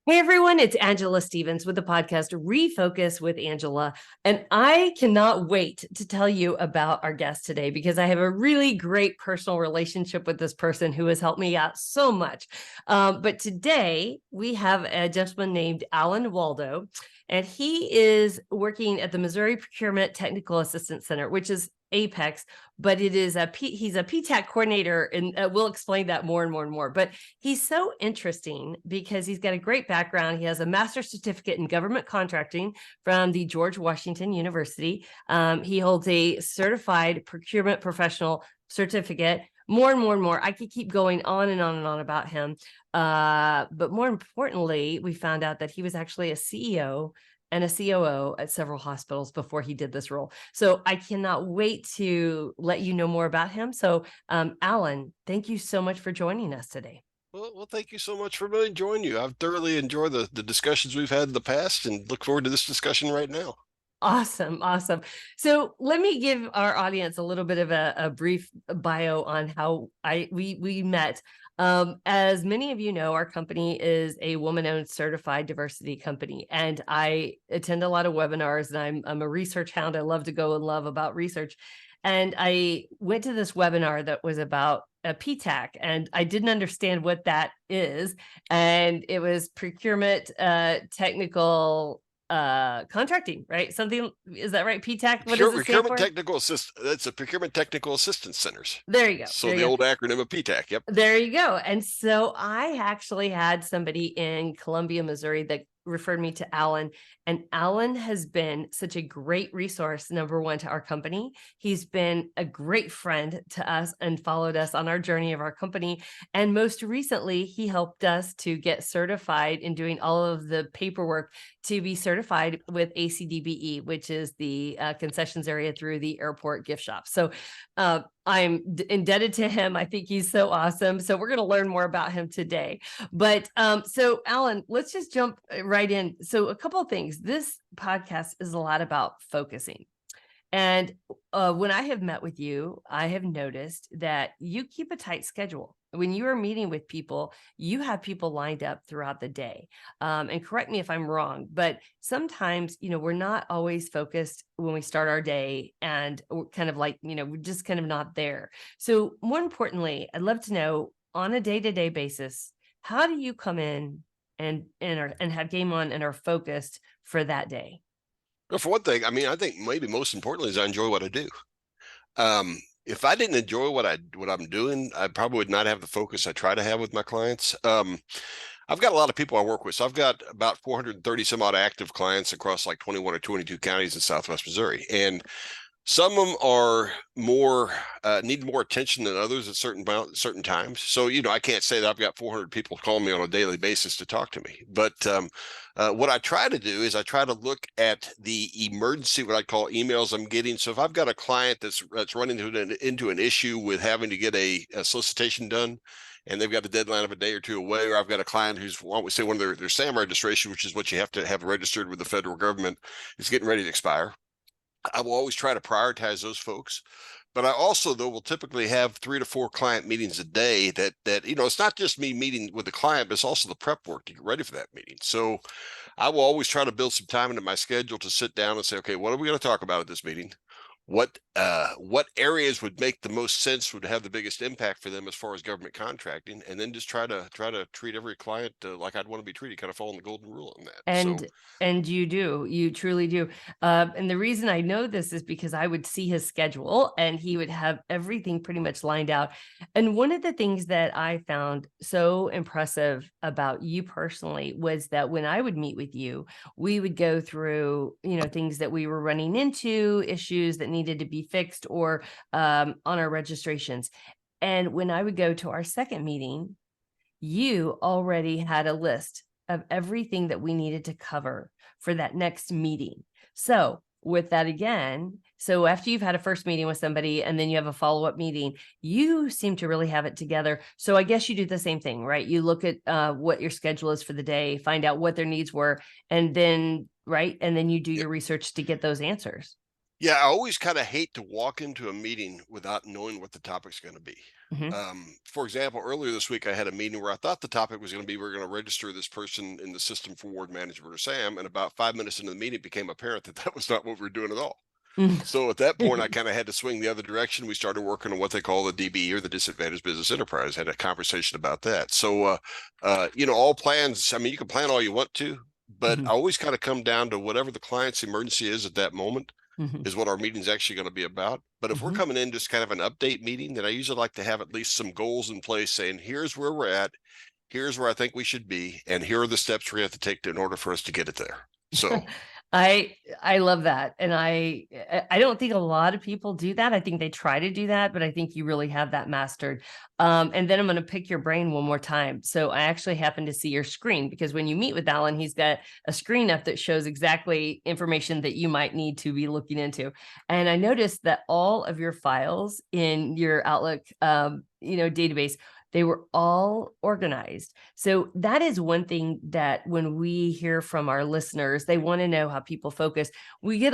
Hey everyone, it's Angela Stevens with the podcast Refocus with Angela. And I cannot wait to tell you about our guest today because I have a really great personal relationship with this person who has helped me out so much. But today we have a gentleman named Allen Waldo, and he is working at the Missouri Procurement Technical Assistance Center, which is APEX, but he's a PTAC coordinator, and we'll explain that more and more and more. But he's so interesting because he's got a great background. He has a master's certificate in government contracting from the George Washington University. He holds a certified procurement professional certificate. More and more and more. I could keep going on and on and on about him. But more importantly, we found out that he was actually a CEO and a COO at several hospitals before he did this role. So I cannot wait to let you know more about him. So Allen, thank you so much for joining us today. Well, thank you so much for really joining you. I've thoroughly enjoyed the discussions we've had in the past and look forward to this discussion right now. Awesome. Awesome. So let me give our audience a little bit of a brief bio on how we met. As many of you know, our company is a woman-owned certified diversity company, and I attend a lot of webinars, and I'm a research hound. I love to go and love about research. And I went to this webinar that was about a PTAC, and I didn't understand what that is. And it was procurement technical contracting, right? Something, is that right? PTAC, what does it stand Procurement for? Technical Assist. That's a Procurement Technical Assistance Centers. There you go. So There the you go. old acronym of PTAC. Yep. There you go. And so I actually had somebody in Columbia, Missouri that referred me to Allen, and Allen has been such a great resource, number one, to our company. He's been a great friend to us and followed us on our journey of our company. And most recently, he helped us to get certified in doing all of the paperwork to be certified with ACDBE, which is the concessions area through the airport gift shop. So I'm indebted to him. I think he's so awesome. So we're going to learn more about him today. But so Allen, let's just jump right in. So a couple of things. This podcast is a lot about focusing. And when I have met with you, I have noticed that you keep a tight schedule. When you are meeting with people, you have people lined up throughout the day. And correct me if I'm wrong, but sometimes, we're not always focused when we start our day, and we're kind of like, we're just kind of not there. So more importantly, I'd love to know, on a day-to-day basis, how do you come in and have game on and are focused for that day? Well, for one thing, I think maybe most importantly is I enjoy what I do. If I didn't enjoy what I'm doing, I probably would not have the focus I try to have with my clients. I've got a lot of people I work with. So I've got about 430 some odd active clients across like 21 or 22 counties in Southwest Missouri. And some of them are more need more attention than others at certain times. So I can't say that I've got 400 people calling me on a daily basis to talk to me. But what I try to do is I try to look at the emergency, what I call emails I'm getting. So if I've got a client that's running into an issue with having to get a solicitation done, and they've got a deadline of a day or two away, or I've got a client who's, well, we say one of their SAM registration, which is what you have to have registered with the federal government, is getting ready to expire. I will always try to prioritize those folks. But I also, though, will typically have 3 to 4 client meetings a day that it's not just me meeting with the client, but it's also the prep work to get ready for that meeting. So I will always try to build some time into my schedule to sit down and say, okay, what are we going to talk about at this meeting? What areas would make the most sense, would have the biggest impact for them as far as government contracting, and then just try to treat every client like I'd want to be treated, kind of following the golden rule on that. So And you truly do. And the reason I know this is because I would see his schedule, and he would have everything pretty much lined out. And one of the things that I found so impressive about you personally was that when I would meet with you, we would go through, things that we were running into, issues that needed to be fixed, or on our registrations. And when I would go to our second meeting, you already had a list of everything that we needed to cover for that next meeting. So with that again, so after you've had a first meeting with somebody and then you have a follow-up meeting, you seem to really have it together. So I guess you do the same thing, right? You look at what your schedule is for the day, find out what their needs were, and then, right? And then you do your research to get those answers. Yeah, I always kind of hate to walk into a meeting without knowing what the topic's going to be. Hmm. For example, earlier this week, I had a meeting where I thought the topic was going to be we're going to register this person in the system for ward management or SAM. And about 5 minutes into the meeting, it became apparent that that was not what we were doing at all. So at that point, I kind of had to swing the other direction. We started working on what they call the DB or the disadvantaged business enterprise. Had a conversation about that. So, all plans. I mean, you can plan all you want to, but I Hmm. always kind of come down to whatever the client's emergency is at that moment Hmm. is what our meeting's actually going to be about. But if we're Hmm. coming in just kind of an update meeting, then I usually like to have at least some goals in place saying, here's where we're at, here's where I think we should be, and here are the steps we have to take in order for us to get it there. So, I love that. And I don't think a lot of people do that. I think they try to do that, but I think you really have that mastered. And then I'm going to pick your brain one more time. So I actually happen to see your screen because when you meet with Alan, he's got a screen up that shows exactly information that you might need to be looking into. And I noticed that all of your files in your Outlook database, they were all organized. So that is one thing that when we hear from our listeners, they want to know how people focus. We get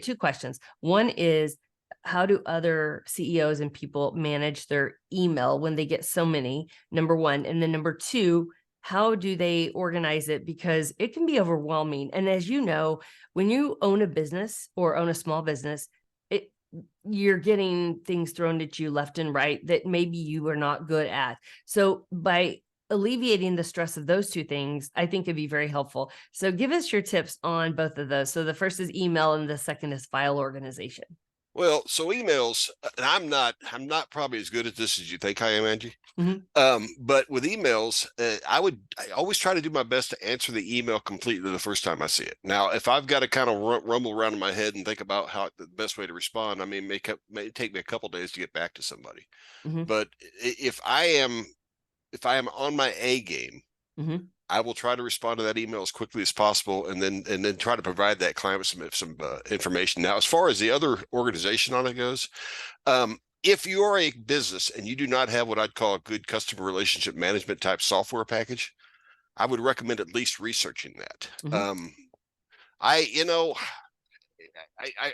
two questions. One is, how do other CEOs and people manage their email when they get so many? Number one. And then number two, how do they organize it? Because it can be overwhelming. And as you know, when you own a business or own a small business, you're getting things thrown at you left and right that maybe you are not good at. So by alleviating the stress of those two things, I think it'd be very helpful. So give us your tips on both of those. So the first is email and the second is file organization. well, so emails, and I'm not probably as good at this as you think I am, Angie. Mhm. But with emails, I always try to do my best to answer the email completely the first time I see it. Now, if I've got to kind of rumble around in my head and think about how the best way to respond, I mean, may take me a couple days to get back to somebody. Mhm. But if I am on my A game, Mhm. I will try to respond to that email as quickly as possible, and then try to provide that client with some information. Now, as far as the other organization on it goes, if you are a business and you do not have what I'd call a good customer relationship management type software package, I would recommend at least researching that. Mhm. I, you know,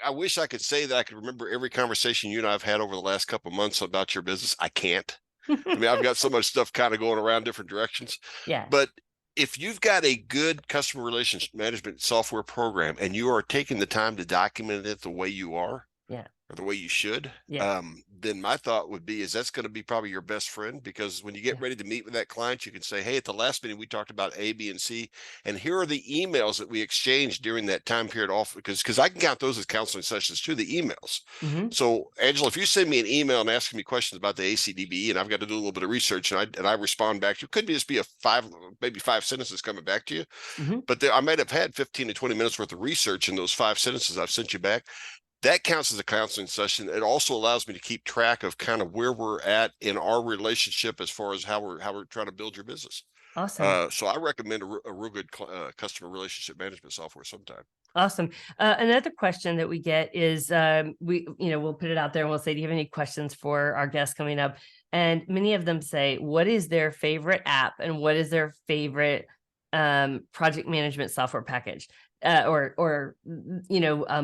I wish I could say that I could remember every conversation you and I've had over the last couple of months about your business. I can't. I mean, I've got so much stuff kind of going around different directions, Yeah. but if you've got a good customer relationship management software program and you are taking the time to document it the way you are, Yeah. or the way you should, Yeah. then my thought would be is that's going to be probably your best friend, because when you get Yeah. ready to meet with that client, you can say, hey, at the last meeting we talked about A, B, and C, and here are the emails that we exchanged during that time period off, because I can count those as counseling sessions too, the emails. Mhm. So Angela, if you send me an email and asking me questions about the ACDB and I've got to do a little bit of research and I respond back to you, it could be just be maybe 5 sentences coming back to you, Mhm. but I might have had 15 to 20 minutes worth of research in those 5 sentences I've sent you back. That counts as a counseling session. It also allows me to keep track of kind of where we're at in our relationship as far as how we're trying to build your business. Awesome. So I recommend a real good customer relationship management software sometime. Awesome. Another question that we get is we'll put it out there and we'll say, do you have any questions for our guests coming up? And many of them say, what is their favorite app and what is their favorite project management software package or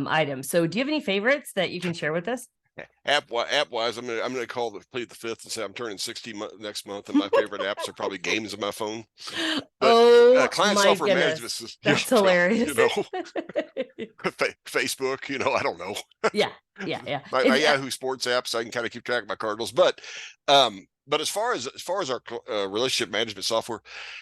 item? So do you have any favorites that you can share with us? App wise, I'm gonna call the plead the fifth and say I'm turning 60 next month, and my favorite apps are probably games on my phone. But Oh client my software management goodness. is That's hilarious. Facebook. I don't know. Yeah. Yeah. Yeah. my Yahoo Sports app, so I can kind of keep track of my Cardinals. But as far as our relationship management software,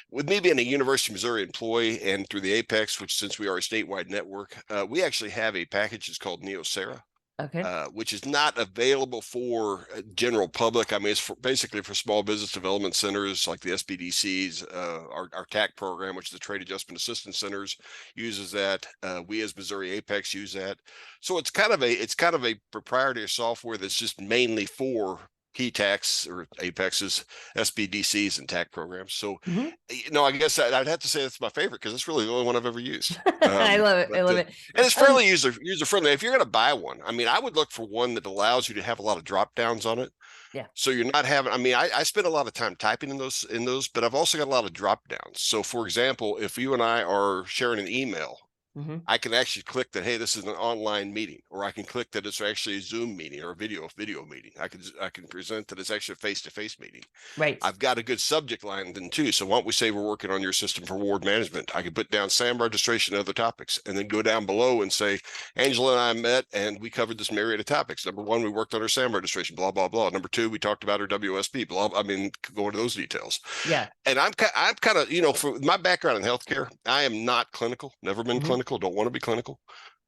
with me being a University of Missouri employee and through the Apex, which since we are a statewide network, we actually have a package that's called Neosera. Okay. Which is not available for general public. I mean, it's basically for small business development centers like the SBDCs. Our TAC program, which is the Trade Adjustment Assistance Centers, uses that. We as Missouri Apex use that. So it's kind of a proprietary software that's just mainly for key tax or Apexes, SBDCs, and TAC programs. So, Mhm. I guess I'd have to say that's my favorite because it's really the only one I've ever used. I love it. I But love it. and it's Um, fairly user friendly. If you're going to buy one, I mean, I would look for one that allows you to have a lot of drop downs on it. yeah. So you're not having. I mean, I spend a lot of time typing in those, but I've also got a lot of drop downs. So, for example, if you and I are sharing an email, Mhm. I can actually click that, hey, this is an online meeting, or I can click that it's actually a Zoom meeting or a video meeting. I can present that it's actually a face-to-face meeting. Right. I've got a good subject line then too. So why don't we say we're working on your system for reward management? I could put down SAM registration and other topics, and then go down below and say, Angela and I met and we covered this myriad of topics. Number one, we worked on her SAM registration, blah, blah, blah. Number two, we talked about her WSB, blah. I mean, go into those details. Yeah. And I'm kind of, for my background in healthcare, I am not clinical, never been Mhm. clinical, don't want to be clinical.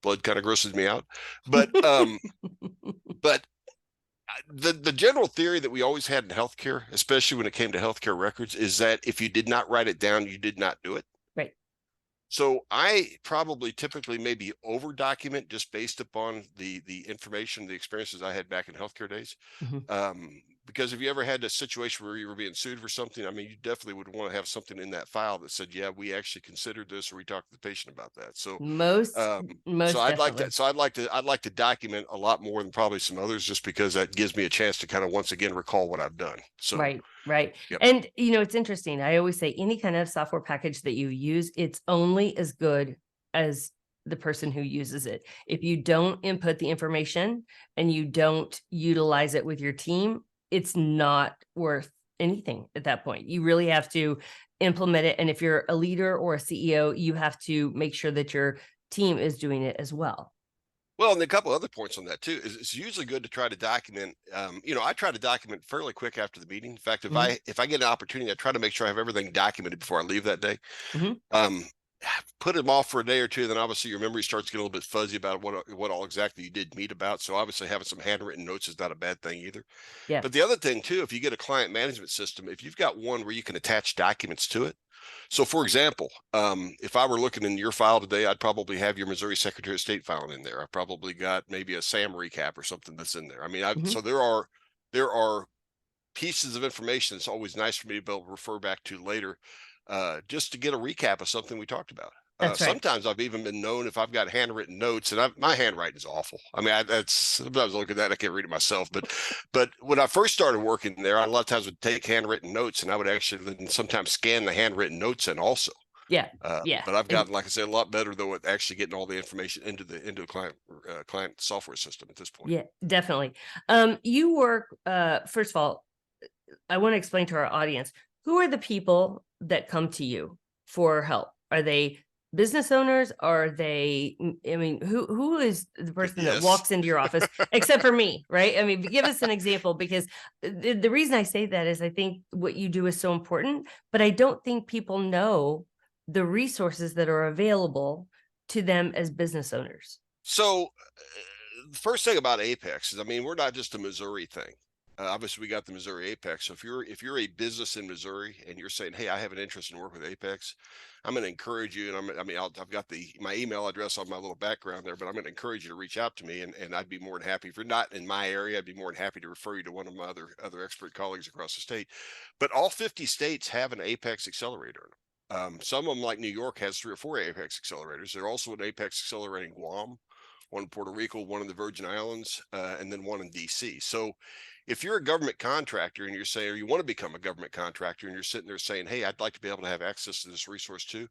Blood kind of grosses me out. But but the general theory that we always had in healthcare, especially when it came to healthcare records, is that if you did not write it down, you did not do it. Right. So I probably typically maybe over document just based upon the information, the experiences I had back in healthcare days. Mhm. Because if you ever had a situation where you were being sued for something, I mean, you definitely would want to have something in that file that said, yeah, we actually considered this, or we talked to the patient about that. So, Most um, so most I'd like that. definitely. So I'd like to document a lot more than probably some others, just because that gives me a chance to kind of once again recall what I've done. So, Right, right. yep. And, it's interesting. I always say any kind of software package that you use, it's only as good as the person who uses it. If you don't input the information and you don't utilize it with your team, it's not worth anything at that point. You really have to implement it. And if you're a leader or a CEO, you have to make sure that your team is doing it as well. Well, and a couple other points on that too is it's usually good to try to document. I try to document fairly quick after the meeting. In fact, if Mhm, I get an opportunity, I try to make sure I have everything documented before I leave that day. mhm. Um, put them off for a day or two, then obviously your memory starts getting a little bit fuzzy about what all exactly you did meet about. So obviously having some handwritten notes is not a bad thing either. Yeah. But the other thing too, if you get a client management system, if you've got one where you can attach documents to it. So for example, if I were looking in your file today, I'd probably have your Missouri Secretary of State filing in there. I probably got maybe a SAM recap or something that's in there. I mean, Mhm. so there are pieces of information that's always nice for me to be able to refer back to later, just to get a recap of something we talked about. That's right. Sometimes I've even been known if I've got handwritten notes, and my handwriting is awful. I mean, that's sometimes I look at that, I can't read it myself. But when I first started working there, I a lot of times would take handwritten notes, and I would actually then sometimes scan the handwritten notes in also. Yeah. Yeah. But I've And gotten, like I said, a lot better though at actually getting all the information into the client software system at this point. yeah, definitely. You work, first of all, I want to explain to our audience, who are the people that come to you for help? Are they business owners? Are they, I mean, who is the person that Yes. walks into your office, except for me, right? I mean, give us an example, because the reason I say that is I think what you do is so important, but I don't think people know the resources that are available to them as business owners. So the first thing about Apex is, I mean, we're not just a Missouri thing. Obviously, we got the Missouri Apex. So if you're a business in Missouri and you're saying, "Hey, I have an interest in working with Apex," I'm going to encourage you. And I've got my email address on my little background there, but I'm going to encourage you to reach out to me, and I'd be more than happy. If you're not in my area, I'd be more than happy to refer you to one of my other expert colleagues across the state. But all 50 states have an Apex Accelerator. Some of them, like New York, has 3 or 4 Apex accelerators. They're also an Apex accelerator in Guam, one in Puerto Rico, one in the Virgin Islands, and then one in DC. So if you're a government contractor and you're saying, or you want to become a government contractor and you're sitting there saying, hey, I'd like to be able to have access to this resource too,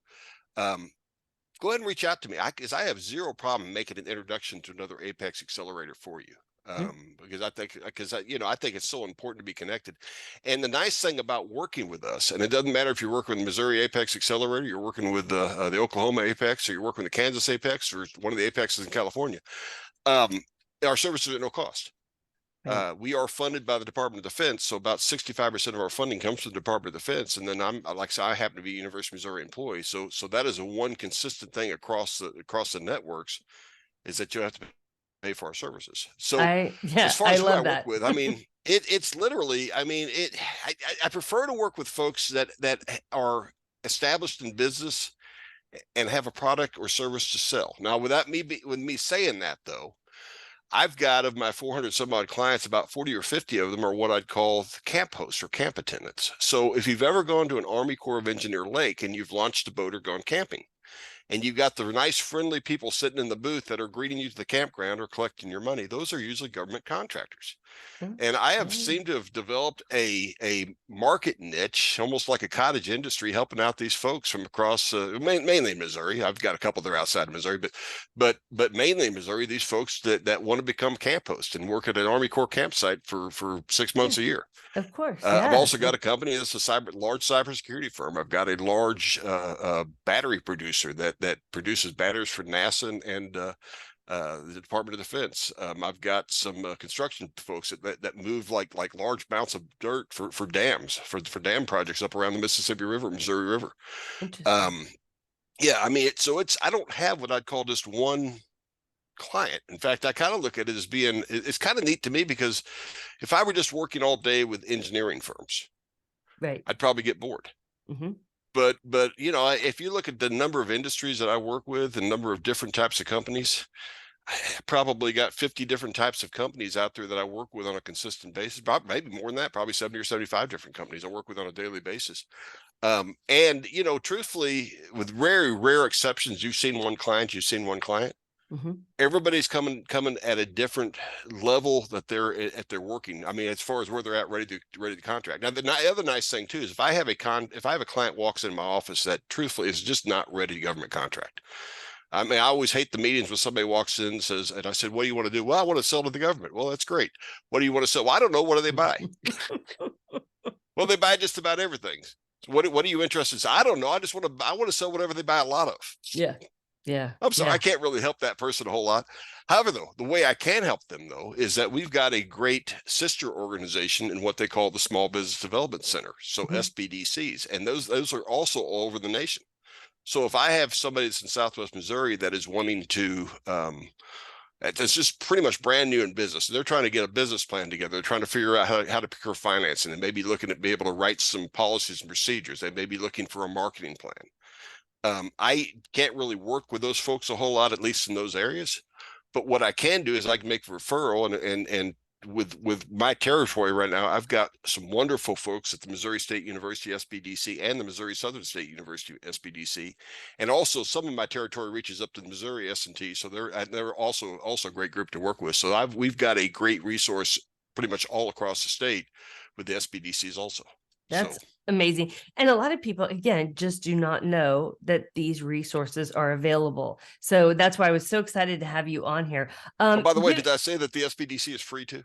um, go ahead and reach out to me, because I have zero problem making an introduction to another Apex accelerator for you. Mhm. Because I think it's so important to be connected. And the nice thing about working with us, and it doesn't matter if you're working with the Missouri Apex Accelerator, you're working with the Oklahoma Apex, or you're working with the Kansas Apex, or one of the Apexes in California, um, our services are at no cost. Right. We are funded by the Department of Defense, so about 65% of our funding comes from the Department of Defense. And then like I said, I happen to be a University of Missouri employee, so that is a one consistent thing across the networks, is that you have to pay for our services. So as Yeah, far I as who I love work that. with, I mean, it's literally, I mean, I prefer to work with folks that are established in business and have a product or service to sell. Now, with me saying that though, I've got, of my 400 some odd clients, about 40 or 50 of them are what I'd call camp hosts or camp attendants. So if you've ever gone to an Army Corps of Engineer lake and you've launched a boat or gone camping, and you've got the nice, friendly people sitting in the booth that are greeting you to the campground or collecting your money, those are usually government contractors. And I have Okay. seemed to have developed a market niche, almost like a cottage industry, helping out these folks from across mainly Missouri. I've got a couple that are outside of Missouri, but mainly Missouri. These folks that want to become camp hosts and work at an Army Corps campsite for 6 months Yeah, a year. of course. I've Yeah. also got a company that's a large cybersecurity firm. I've got a large battery producer that produces batteries for NASA and the Department of Defense. I've got some construction folks that move like large amounts of dirt for dams for dam projects up around the Mississippi River, Missouri River. Interesting. Um, yeah, I mean, it's I don't have what I'd call just one client. In fact, I kind of look at it as being it's kind of neat to me because if I were just working all day with engineering firms, Right. I'd probably get bored. Hmm. But you know, if you look at the number of industries that I work with, the number of different types of companies, I probably got 50 different types of companies out there that I work with on a consistent basis. Maybe more than that, probably 70 or 75 different companies I work with on a daily basis. And you know, truthfully, with very rare exceptions, you've seen one client, Hmm. everybody's coming at a different level that they're working. I mean, as far as where they're at, ready to contract. Now, the other nice thing too is if I have a client walks in my office that truthfully is just not ready to government contract. I mean, I always hate the meetings when somebody walks in and says, and I said, what do you want to do? Well, I want to sell to the government. Well, that's great. What do you want to sell? Well, I don't know. What do they buy? Well, they buy just about everything. So what are you interested in? I don't know. I want to sell whatever they buy a lot of. Yeah. Yeah. I'm sorry, I Yeah. can't really help that person a whole lot. However, though, the way I can help them though is that we've got a great sister organization in what they call the Small Business Development Center, so Hmm. SBDCs, and those are also all over the nation. So if I have somebody that's in Southwest Missouri that is wanting to that's just pretty much brand new in business. They're trying to get a business plan together. They're trying to figure out how to procure financing and maybe looking at be able to write some policies and procedures. They may be looking for a marketing plan. I can't really work with those folks a whole lot, at least in those areas. But what I can do is I can make a referral and with my territory right now, I've got some wonderful folks at the Missouri State University SBDC and the Missouri Southern State University SBDC, and also some of my territory reaches up to the Missouri S&T, so they're also a great group to work with. So we've got a great resource pretty much all across the state with the SBDCs also. So That's amazing. And a lot of people, again, just do not know that these resources are available. So that's why I was so excited to have you on here. oh, by the way, did I say that the SBDC is free too?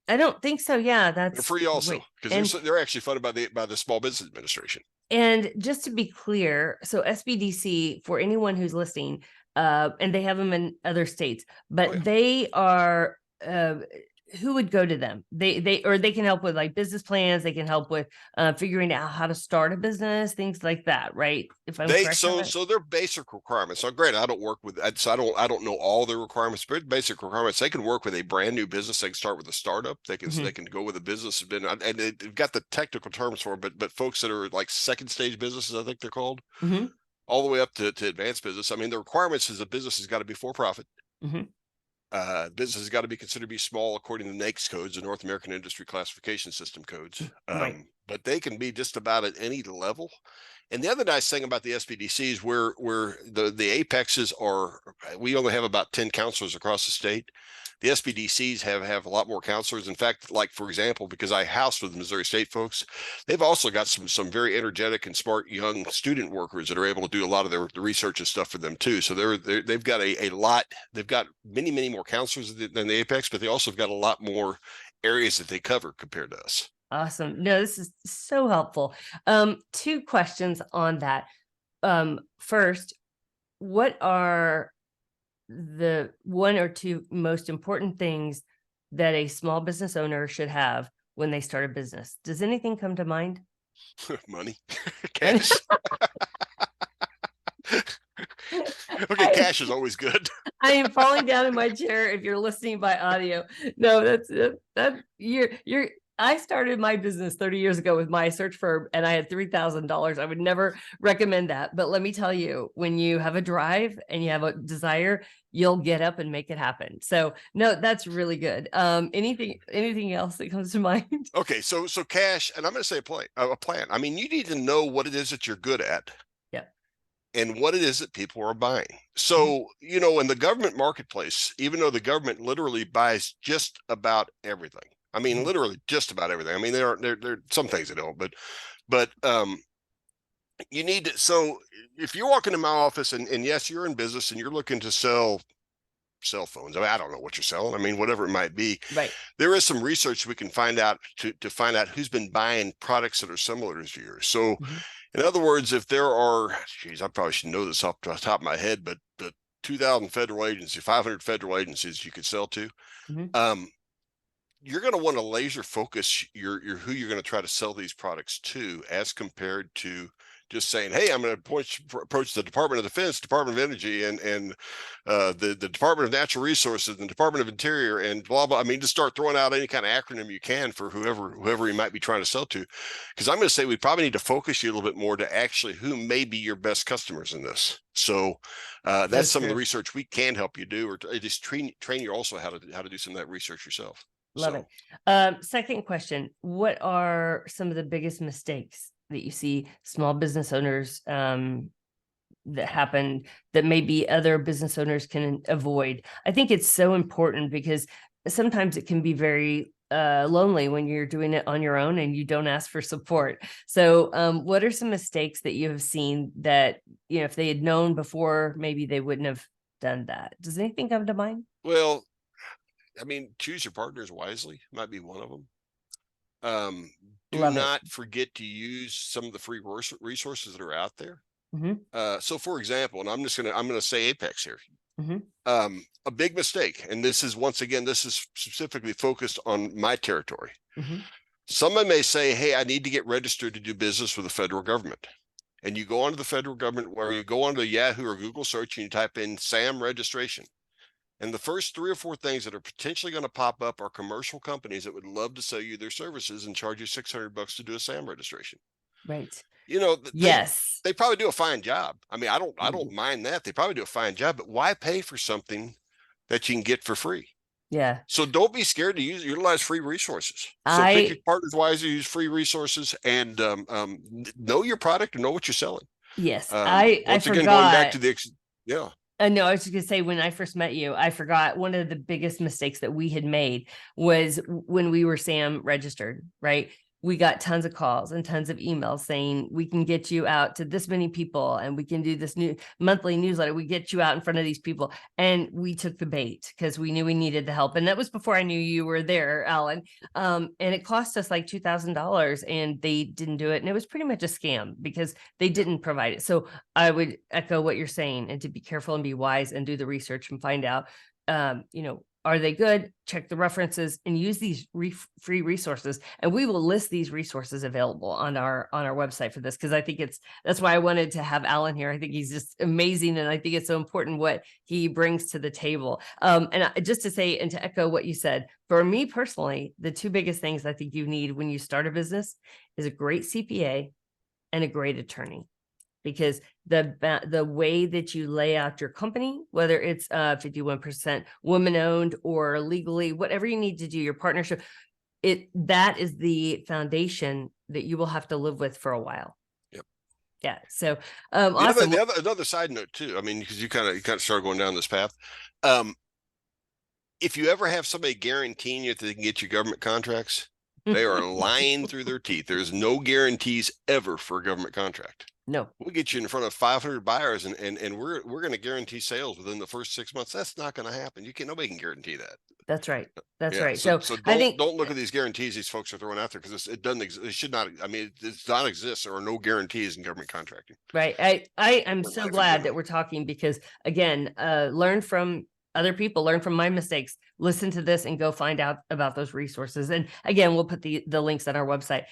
I don't think so. Yeah, They're that's free also great. because they're actually funded by the Small Business Administration. And just to be clear, so SBDC, for anyone who's listening, and they have them in other states, but Oh, yeah. they are who would go to them? They can help with like business plans. They can help with figuring out how to start a business, things like that, right? If I'm correct on that. So their basic requirements. So great. I don't work with that, so I don't know all their requirements, but basic requirements. They can work with a brand new business. They can start with a startup. They can go with a business and they've got the technical terms for it, but folks that are like second stage businesses, I think they're called, Mm-hmm. all the way up to advanced business. I mean, the requirements is a business has got to be for profit. Mm-hmm. Business has got to be considered to be small according to the NAICS codes, the North American Industry Classification System codes. Right. But they can be just about at any level. And the other nice thing about the SBDCs, where the apexes are, we only have about 10 counselors across the state. The SBDCs have a lot more counselors. In fact, like for example, because I house with the Missouri State folks, they've also got some very energetic and smart young student workers that are able to do a lot of the research and stuff for them too. So they've got a lot. They've got many more counselors than the Apex, but they also have got a lot more areas that they cover compared to us. Awesome. No, this is so helpful. Two questions on that. First, what are the one or two most important things that a small business owner should have when they start a business? Does anything come to mind? Money, cash. Okay, cash is always good. I am falling down in my chair if you're listening by audio. No, that you're I started my business 30 years ago with my search firm and I had $3,000. I would never recommend that. But let me tell you, when you have a drive and you have a desire, you'll get up and make it happen. So no, that's really good. Anything else that comes to mind? Okay, so cash, and I'm going to say a plan. I mean, you need to know what it is that you're good at, Yeah. and what it is that people are buying. So, in the government marketplace, even though the government literally buys just about everything, I mean, literally just about everything. I mean, there are some things they don't, but you need to. So if you walk into my office and yes, you're in business and you're looking to sell cell phones. I mean, I don't know what you're selling. I mean, whatever it might be. Right. There is some research we can find out to find out who's been buying products that are similar to yours. So, in other words, if there are, geez, I probably should know this off the top of my head, but the 2,000 federal agencies, 500 federal agencies you could sell to, you're going to want to laser focus your who you're going to try to sell these products to, as compared to just saying, "Hey, I'm going to approach the Department of Defense, Department of Energy, and the Department of Natural Resources, and Department of Interior, and blah blah." I mean, just start throwing out any kind of acronym you can for whoever you might be trying to sell to, because I'm going to say we probably need to focus you a little bit more to actually who may be your best customers in this. So that's some of the research we can help you do, or just train you also how to do some of that research yourself. Love it. Second question: what are some of the biggest mistakes that you see small business owners that happen that maybe other business owners can avoid? I think it's so important because sometimes it can be very lonely when you're doing it on your own and you don't ask for support. So what are some mistakes that you have seen that, if they had known before, maybe they wouldn't have done that? Does anything come to mind? Well, I mean, choose your partners wisely might be one of them. Do not forget to use some of the free resources that are out there. So for example, and I'm going to say Apex here. A big mistake, and this is specifically focused on my territory. Someone may say, "Hey, I need to get registered to do business with the federal government." And you go onto the federal government, where you go onto Yahoo or Google search and you type in SAM registration. And the first 3 or 4 things that are potentially going to pop up are commercial companies that would love to sell you their services and charge you $600 to do a SAM registration. Right. Yes, they probably do a fine job. I mean, I don't mind that. They probably do a fine job, but why pay for something that you can get for free? Yeah. So don't be scared to utilize free resources. So pick your partners wisely, use free resources, and know your product and know what you're selling. Yes. Once again, going back to no, I was just going to say, when I first met you, I forgot one of the biggest mistakes that we had made was when we were SAM registered, right? We got tons of calls and tons of emails saying, we can get you out to this many people and we can do this new monthly newsletter. We get you out in front of these people. And we took the bait because we knew we needed the help. And that was before I knew you were there, Alan. And it cost us like $2,000 and they didn't do it. And it was pretty much a scam because they didn't provide it. So I would echo what you're saying, and to be careful and be wise and do the research and find out, are they good? Check the references and use these free resources. And we will list these resources available on our website for this, because I think that's why I wanted to have Alan here. I think he's just amazing. And I think it's so important what he brings to the table. And just to say, and to echo what you said, for me personally, the 2 biggest things I think you need when you start a business is a great CPA and a great attorney. Because the way that you lay out your company, whether it's 51% woman owned or legally, whatever you need to do, your partnership, that is the foundation that you will have to live with for a while. Yep. Yeah. So awesome. Another side note too. I mean, because you kind of started going down this path. If you ever have somebody guaranteeing you that they can get you government contracts, they are lying through their teeth. There's no guarantees ever for a government contract. No, we'll get you in front of 500 buyers and we're going to guarantee sales within the first 6 months. That's not going to happen. Nobody can guarantee that. That's right. That's right. So don't look at these guarantees these folks are throwing out there, because it doesn't exist. It should not. I mean, it does not exist. There are no guarantees in government contracting. Right. I am so glad that we're talking, because again, learn from other people, learn from my mistakes, listen to this and go find out about those resources. And again, we'll put the links on our website.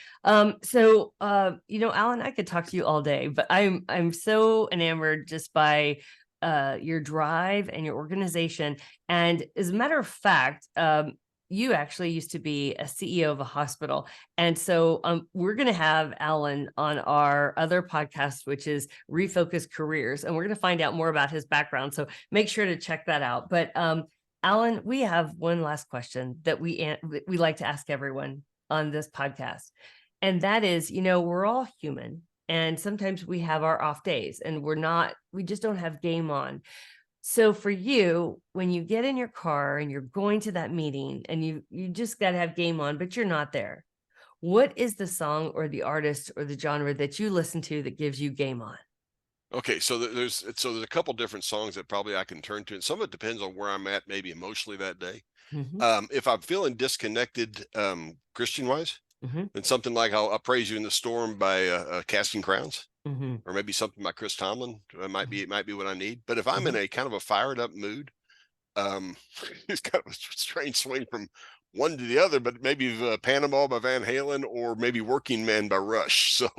So Alan, I could talk to you all day, but I'm so enamored just by your drive and your organization. And as a matter of fact, you actually used to be a CEO of a hospital. And so we're going to have Alan on our other podcast, which is Refocus Careers. And we're going to find out more about his background. So make sure to check that out. But Alan, we have one last question that we like to ask everyone on this podcast. And that is, we're all human. And sometimes we have our off days and we just don't have game on. So for you, when you get in your car and you're going to that meeting and you just got to have game on, but you're not there. What is the song or the artist or the genre that you listen to that gives you game on? Okay, so there's a couple different songs that probably I can turn to, and some of it depends on where I'm at, maybe emotionally that day. Mhm, If I'm feeling disconnected, Christian wise, mhm, then something like "I'll Praise You in the Storm" by Casting Crowns, mhm, or maybe something by Chris Tomlin. mhm, It might be what I need. But if I'm in mhm. a kind of a fired up mood, um, it's kind of a strange swing from one to the other. But maybe Panama by Van Halen, or maybe Working Man by Rush. So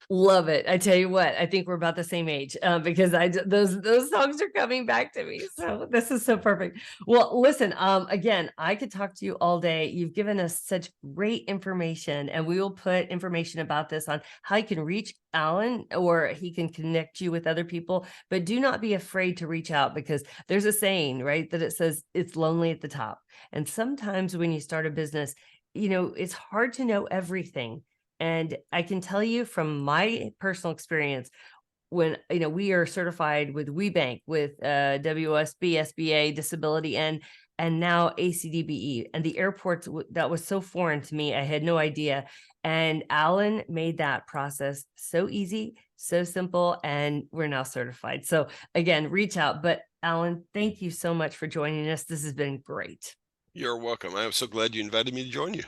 Love it. I tell you what, I think we're about the same age, because those songs are coming back to me. So this is so perfect. Well, listen, again, I could talk to you all day. You've given us such great information, and we will put information about this on how you can reach Alan or he can connect you with other people. But do not be afraid to reach out, because there's a saying, right, that it says it's lonely at the top. And sometimes when you start a business, it's hard to know everything. And I can tell you from my personal experience, when we are certified with WeBank, with WSB, SBA, Disability, and now ACDBE, and the airports that was so foreign to me. I had no idea. And Alan made that process so easy, so simple, and we're now certified. So again, reach out. But Alan, thank you so much for joining us. This has been great. you're welcome. I'm so glad you invited me to join you.